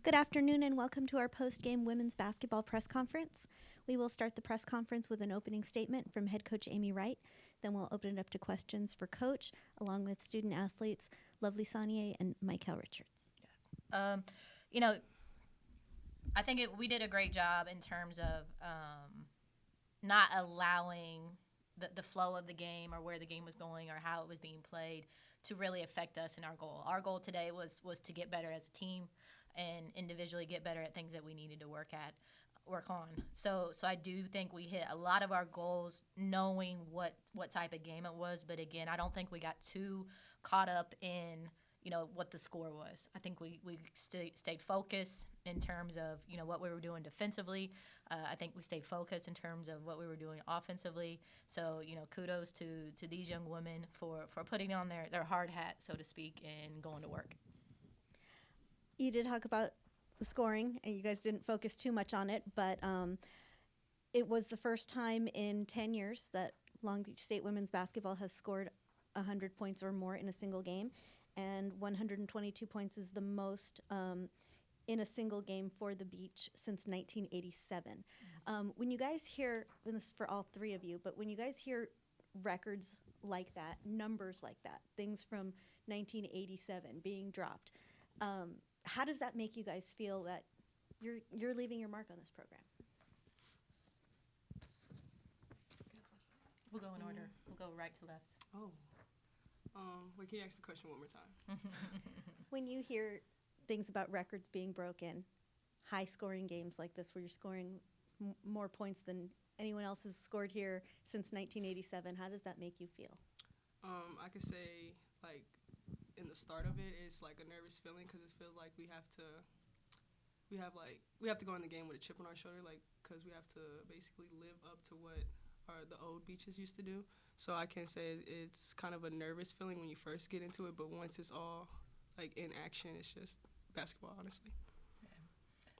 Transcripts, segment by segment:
Good afternoon and welcome to our post-game women's basketball press conference. We will start the press conference with an opening statement from head coach Amy Wright. Then we'll open it up to questions for coach, along with student athletes Lovely Saunier and Michael Richards. You know, I think we did a great job in terms of not allowing the flow of the game or where the game was going or how it was being played to really affect us in our goal. Our goal today was to get better as a team and individually get better at things that we needed to work on. So I do think we hit a lot of our goals knowing what type of game it was. But again, I don't think we got too caught up in, what the score was. I think we stayed focused in terms of, what we were doing defensively. I think we stayed focused in terms of what we were doing offensively. So, kudos to these young women for putting on their hard hat, so to speak, and going to work. You did talk about the scoring, and you guys didn't focus too much on it, but it was the first time in 10 years that Long Beach State women's basketball has scored 100 points or more in a single game, and 122 points is the most in a single game for the Beach since 1987. When you guys hear, and this is for all three of you, but when you guys hear records like that, numbers like that, things from 1987 being dropped, how does that make you guys feel that you're leaving your mark on this program? We'll go in order. We'll go right to left. Wait, can you ask the question one more time? When you hear things about records being broken, high-scoring games like this where you're scoring more points than anyone else has scored here since 1987, how does that make you feel? I could say, in the start of it, it's like a nervous feeling because it feels like we have to go in the game with a chip on our shoulder, because we have to basically live up to what the old Beaches used to do. So I can say it's kind of a nervous feeling when you first get into it, but once it's all in action, it's just basketball, honestly.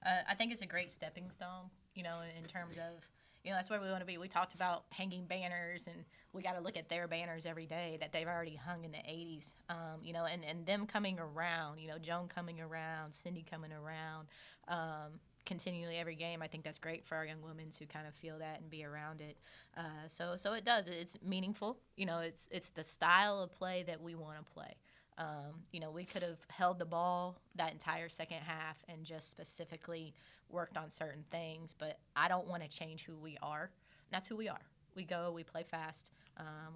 I think it's a great stepping stone, in terms of, that's where we want to be. We talked about hanging banners, and we got to look at their banners every day that they've already hung in the 80s, and them coming around, Joan coming around, Cindy coming around, continually every game. I think that's great for our young women to kind of feel that and be around it. So it does. It's meaningful. It's the style of play that we want to play. We could have held the ball that entire second half and just specifically worked on certain things, but I don't want to change who we are. That's who we are. We go, we play fast.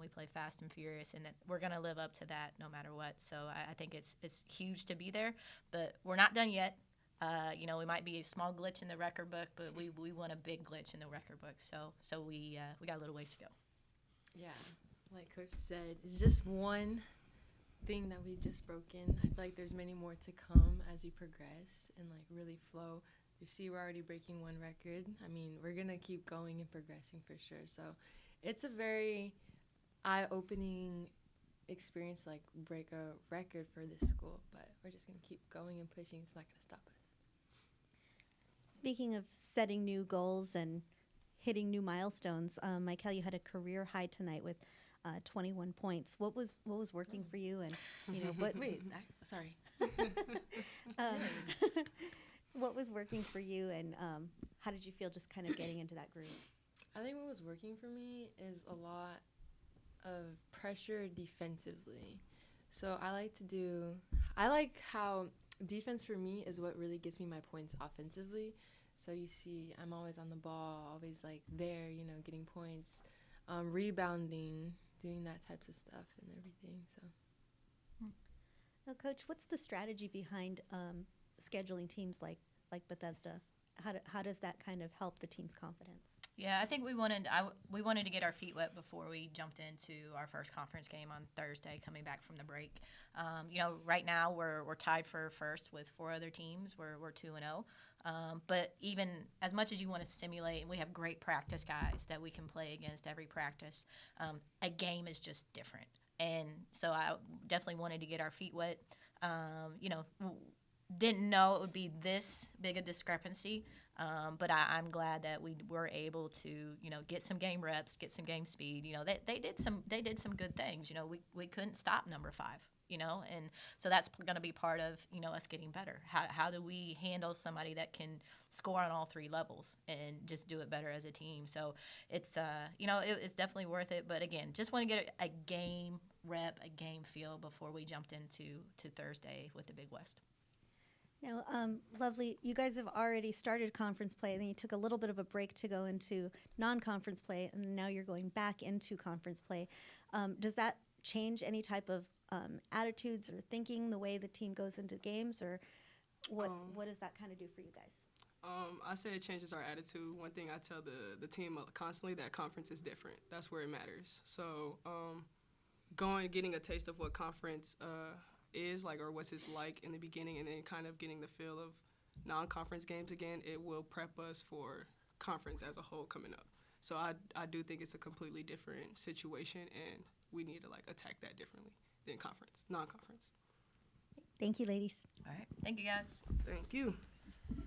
We play fast and furious, and we're going to live up to that no matter what. So I think it's huge to be there, but we're not done yet. We might be a small glitch in the record book, but we want a big glitch in the record book. So we got a little ways to go. Yeah, like Coach said, it's just one thing that we just broke in. I feel like there's many more to come as we progress and really flow. You see, we're already breaking one record. I mean, we're gonna keep going and progressing for sure. So it's a very eye-opening experience, break a record for this school, but we're just gonna keep going and pushing. It's not gonna stop us. Speaking of setting new goals and hitting new milestones, Michael, you had a career high tonight with 21 points. What was working for you, and what? Wait, sorry. What was working for you, and how did you feel just kind of getting into that groove? I think what was working for me is a lot of pressure defensively. So I like how defense for me is what really gets me my points offensively. So you see, I'm always on the ball, always there, getting points, rebounding, doing that types of stuff and everything. So, Now, Coach, what's the strategy behind scheduling teams like Bethesda? How does that kind of help the team's confidence? Yeah, I think we wanted to get our feet wet before we jumped into our first conference game on Thursday, coming back from the break. Right now we're tied for first with 4 other teams. We're 2-0. But even as much as you want to simulate, and we have great practice guys that we can play against every practice, a game is just different. And so I definitely wanted to get our feet wet. Didn't know it would be this big a discrepancy, but I'm glad that we were able to, get some game reps, get some game speed. They did some good things. We couldn't stop number 5. you know, and so that's going to be part of, you know, us getting better. How do we handle somebody that can score on all three levels and just do it better as a team? So it's, you know, it's definitely worth it. But again, just want to get a game rep, a game feel before we jumped into Thursday with the Big West. Now, Lovely, you guys have already started conference play, and then you took a little bit of a break to go into non-conference play, and now you're going back into conference play. Does that change any type of attitudes or thinking, the way the team goes into games, or what does that kind of do for you guys? I say it changes our attitude. One thing I tell the team constantly, that conference is different. That's where it matters. So getting a taste of what conference is like, or what's it's like in the beginning, and then kind of getting the feel of non-conference games again, it will prep us for conference as a whole coming up. So I do think it's a completely different situation, and we need to like attack that differently than non-conference. Thank you, ladies. All right. Thank you, guys. Thank you.